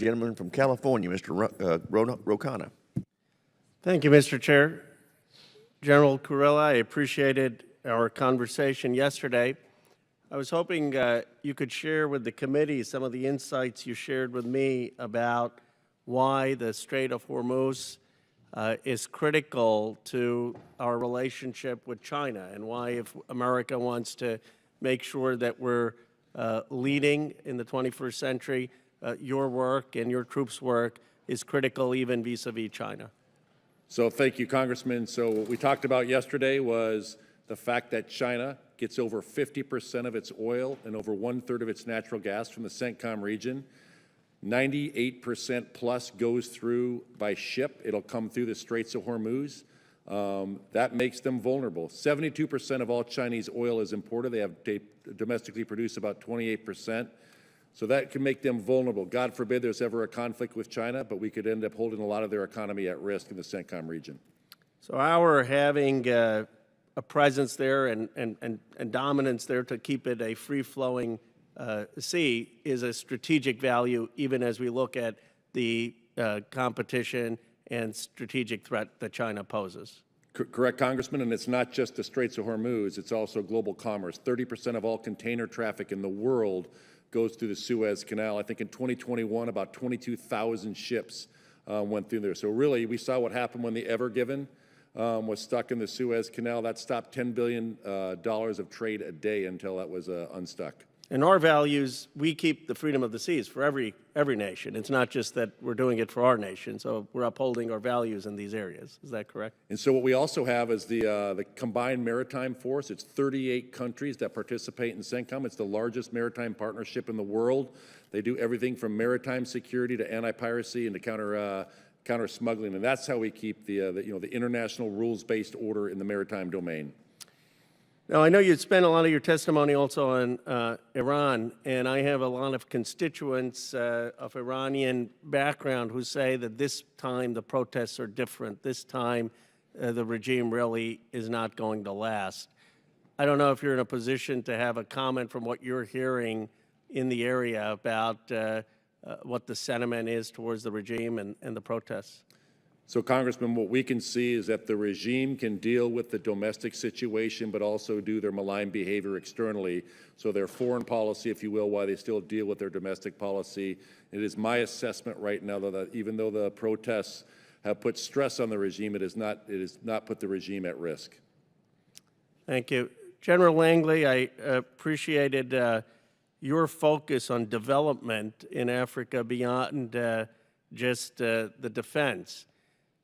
Gentleman from California, Mr. Khanna. Thank you, Mr. Chair. General Kurilla, I appreciated our conversation yesterday. I was hoping you could share with the committee some of the insights you shared with me about why the Strait of Hormuz is critical to our relationship with China, and why, if America wants to make sure that we're leading in the 21st century, your work and your troops' work is critical even vis-a-vis China. So thank you, Congressman. So what we talked about yesterday was the fact that China gets over 50% of its oil and over 1/3 of its natural gas from the CENTCOM region. 98% plus goes through by ship. It'll come through the Straits of Hormuz. That makes them vulnerable. 72% of all Chinese oil is imported. They domestically produce about 28%. So that can make them vulnerable. God forbid there's ever a conflict with China, but we could end up holding a lot of their economy at risk in the CENTCOM region. So our having a presence there and dominance there to keep it a free-flowing sea is a strategic value, even as we look at the competition and strategic threat that China poses. Correct, Congressman, and it's not just the Straits of Hormuz, it's also global commerce. 30% of all container traffic in the world goes through the Suez Canal. I think in 2021, about 22,000 ships went through there. So really, we saw what happened when the Ever Given was stuck in the Suez Canal. That stopped $10 billion of trade a day until that was unstuck. And our values, we keep the freedom of the seas for every nation. It's not just that we're doing it for our nation. So we're upholding our values in these areas. Is that correct? And so what we also have is the combined maritime force. It's 38 countries that participate in CENTCOM. It's the largest maritime partnership in the world. They do everything from maritime security to anti-piracy and to counter smuggling. And that's how we keep the international rules-based order in the maritime domain. Now, I know you spent a lot of your testimony also on Iran, and I have a lot of constituents of Iranian background who say that this time the protests are different. This time the regime really is not going to last. I don't know if you're in a position to have a comment from what you're hearing in the area about what the sentiment is towards the regime and the protests. So, Congressman, what we can see is that the regime can deal with the domestic situation, but also do their malign behavior externally. So their foreign policy, if you will, while they still deal with their domestic policy. It is my assessment right now that even though the protests have put stress on the regime, it has not put the regime at risk. Thank you. General Langley, I appreciated your focus on development in Africa beyond just the defense.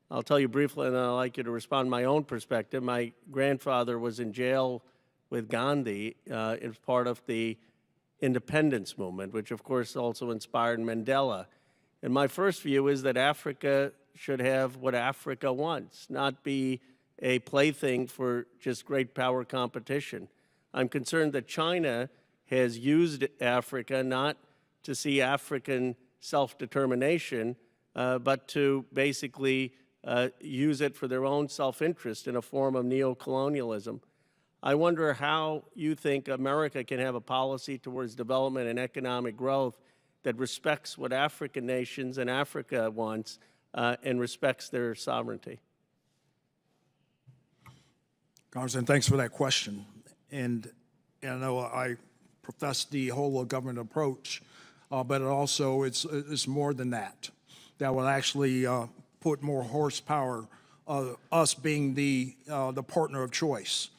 I'll tell you briefly, and then I'd like you to respond my own perspective. My grandfather was in jail with Gandhi as part of the independence movement, which of course also inspired Mandela. And my first view is that Africa should have what Africa wants, not be a plaything for just great power competition. I'm concerned that China has used Africa not to see African self-determination, but to basically use it for their own self-interest in a form of neocolonialism. I wonder how you think America can have a policy towards development and economic growth that respects what African nations and Africa wants and respects their sovereignty. Congressman, thanks for that question. And I know I profess the whole of government approach, but also it's more than that. That will actually put more horsepower, us being the partner of choice.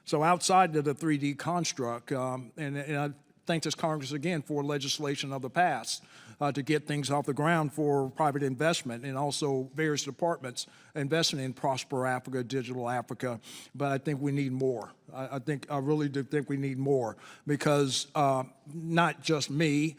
So outside of the 3D construct, and I thank this Congress again for legislation of the past to get things off the ground for private investment, and also various departments investing in Prosper Africa, Digital Africa, but I think we need more. I really do think we need more, because not just me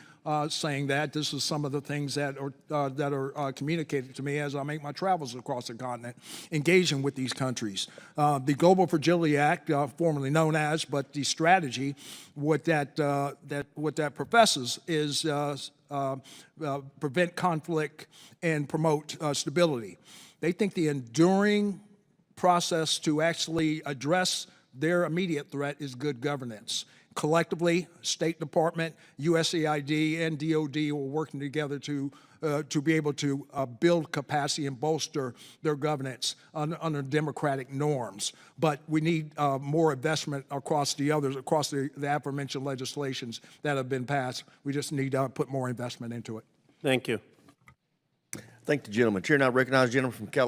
saying that, this is some of the things that are communicated to me as I make my travels across the continent, engaging with these countries. The Global Fragility Act, formerly known as, but the strategy, what that professes is prevent conflict and promote stability. They think the enduring process to actually address their immediate threat is good governance. Collectively, State Department, USAID, and DOD are working together to to be able to build capacity and bolster their governance under democratic norms. But we need more investment across the aforementioned legislations that have been passed. We just need to put more investment into it. Thank you. Thank the gentleman. Chair now recognizes the gentleman from California.